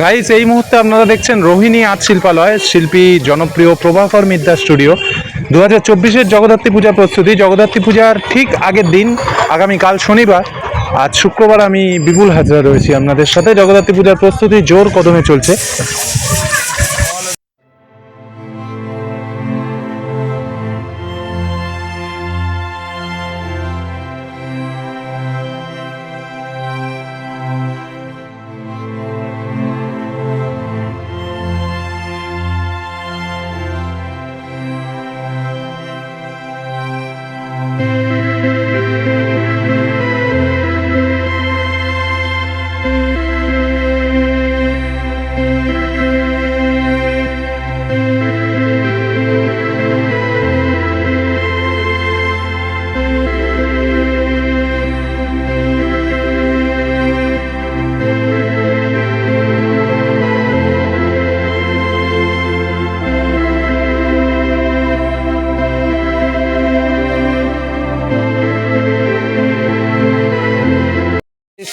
Guys, এই মুহূর্তে আপনারা দেখছেন রোহিণী আর্ট শিল্পালয়, শিল্পী জনপ্রিয় প্রভাকর মিদ্যা স্টুডিও। 2024-এর জগদ্ধাত্রী পূজার প্রস্তুতি। জগদ্ধাত্রী পূজার ঠিক আগের দিন, আগামীকাল শনিবার, আজ শুক্রবার, আমি বিপুল হাজরা রয়েছি আপনাদের সাথে। জগদ্ধাত্রী পূজার প্রস্তুতি জোর কদমে চলছে।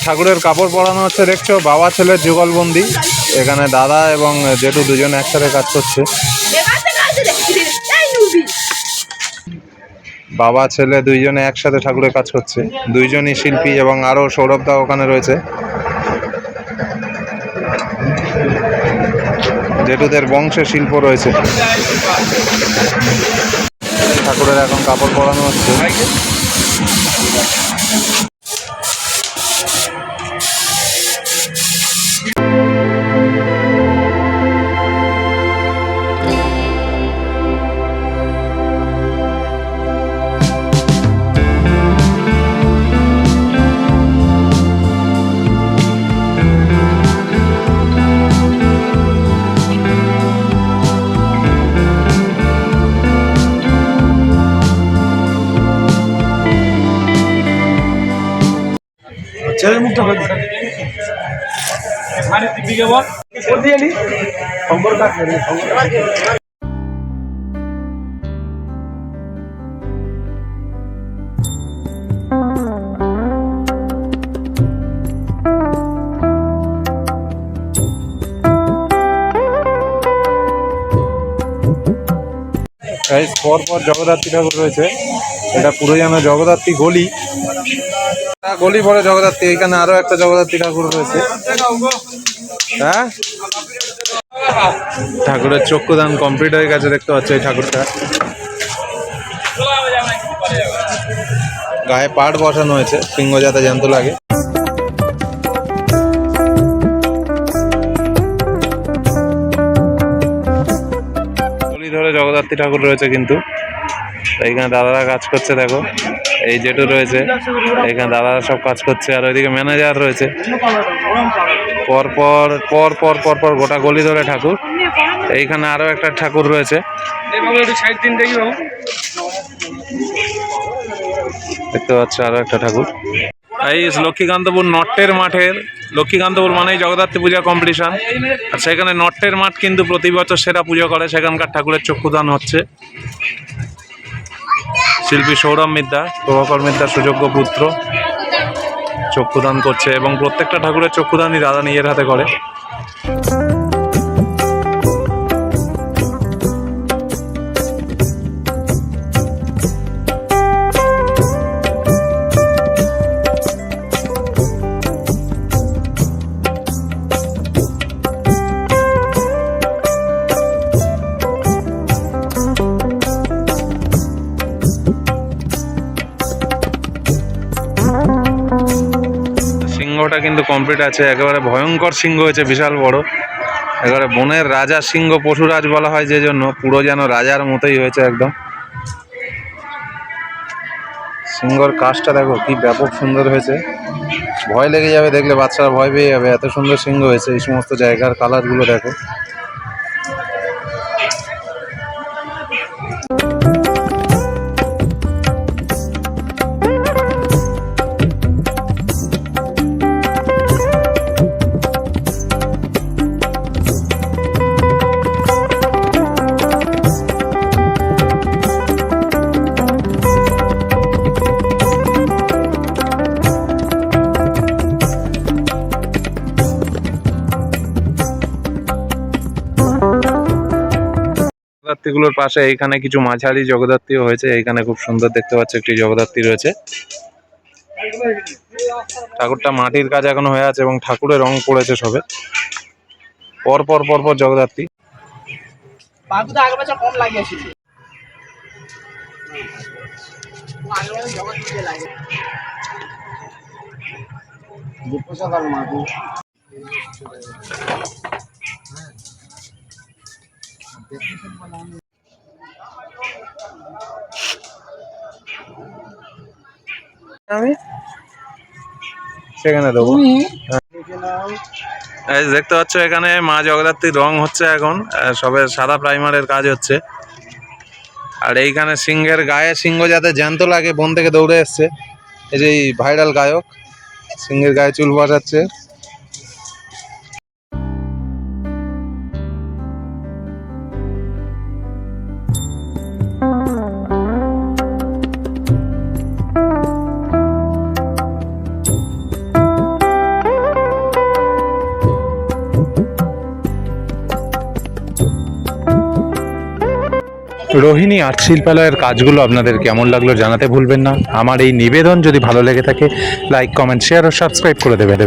ঠাকুরের কাপড় পরানো হচ্ছে, দেখছো, বাবা ছেলের যুগলবন্দি। এখানে দাদা এবং জেঠু দুজন একসাথে কাজ করছে। বাবা ছেলে দুইজনে একসাথে ঠাকুরের কাজ করছে, দুইজনই শিল্পী, এবং আরো সৌরভ দা ওখানে রয়েছে। জেঠুদের বংশে শিল্প রয়েছে। ঠাকুরের এখন কাপড় পরানো হচ্ছে। ছেলের মুখটা হয়েছে দিকে বল দিয়ে নি খবর কাজ করে পর জগদ্ধাত্রী ঠাকুর রয়েছে। এটা পুরো যেন জগদ্ধাত্রী গলি, গলি পরে জগদ্ধাত্রী। এখানে আরো একটা জগদ্ধাত্রী ঠাকুর রয়েছে। হ্যাঁ, ঠাকুরের চক্ষুদান কমপ্লিট হয়ে গেছে, দেখতে পাচ্ছ। এই ঠাকুরটা গায়ে পাট বসানো হয়েছে, সিংহ যাতে জ্যান্ত লাগে। গলি ধরে জগদ্ধাত্রী ঠাকুর রয়েছে কিন্তু। এইখানে দাদারা কাজ করছে, দেখো, এই জেঠু রয়েছে, এইখানে দাদারা সব কাজ করছে, আর ওইদিকে ম্যানেজার রয়েছে। পর পর পর পর পর পর গোটা গলি ধরে ঠাকুর। এইখানে আরো একটা ঠাকুর রয়েছে, দেখতে পাচ্ছ, আরো একটা ঠাকুর। এই লক্ষ্মীকান্তপুর নট্টের মাঠের, লক্ষ্মীকান্তপুর মানেই জগদ্ধাত্রী পূজা কম্পিটিশন। আর সেখানে নট্টের মাঠ কিন্তু প্রতি বছর সেরা পুজো করে। সেখানকার ঠাকুরের চক্ষুদান হচ্ছে। শিল্পী সৌরভ মিদ্যা, প্রভাকর মিদ্যার সুযোগ্য পুত্র, চক্ষুদান করছে, এবং প্রত্যেকটা ঠাকুরের চক্ষুদানই দাদা নিজের হাতে করে। সিংহটা কিন্তু কমপ্লিট আছে, একেবারে ভয়ঙ্কর সিংহ হয়েছে, বিশাল বড়, একেবারে বনের রাজা সিংহ, পশুরাজ বলা হয় যে জন্য, পুরো যেন রাজার মতোই হয়েছে একদম। সিংহর কাজটা দেখো কি ব্যাপক সুন্দর হয়েছে, ভয় লেগে যাবে দেখলে, বাচ্চারা ভয় পেয়ে যাবে, এত সুন্দর সিংহ হয়েছে। এই সমস্ত জায়গার কালারগুলো দেখো। জগদ্ধাত্রীগুলোর পাশে এইখানে কিছু মাঝারি জগদ্ধাত্রীও হয়েছে। এইখানে খুব সুন্দর দেখতে পাচ্ছ একটি জগদ্ধাত্রী রয়েছে। ঠাকুরটা মাটির কাজ এখনো হয়ে আছে এবং ঠাকুরের রং পড়েছে সবে। পরপর পরপর জগদ্ধাত্রী। কম লাগিয়েছিল আমি সেখানে দেবো। এই যে দেখতে পাচ্ছ এখানে মা জগদ্ধাত্রীর রং হচ্ছে এখন, সবে সাদা প্রাইমারের কাজ হচ্ছে। আর এইখানে সিংহের গায়ে সিংহ যাতে জ্যান্ত লাগে বন থেকে দৌড়ে এসছে। এই যে ভাইরাল গায়ক সিংহের গায়ে চুল বসাচ্ছে। রোহিণী আর্ট শিল্পালয়ের কাজগুলো আপনাদের কেমন লাগলো জানাতে ভুলবেন না। আমার এই নিবেদন যদি ভালো লেগে থাকে লাইক, কমেন্ট, শেয়ার ও সাবস্ক্রাইব করে দেবেন।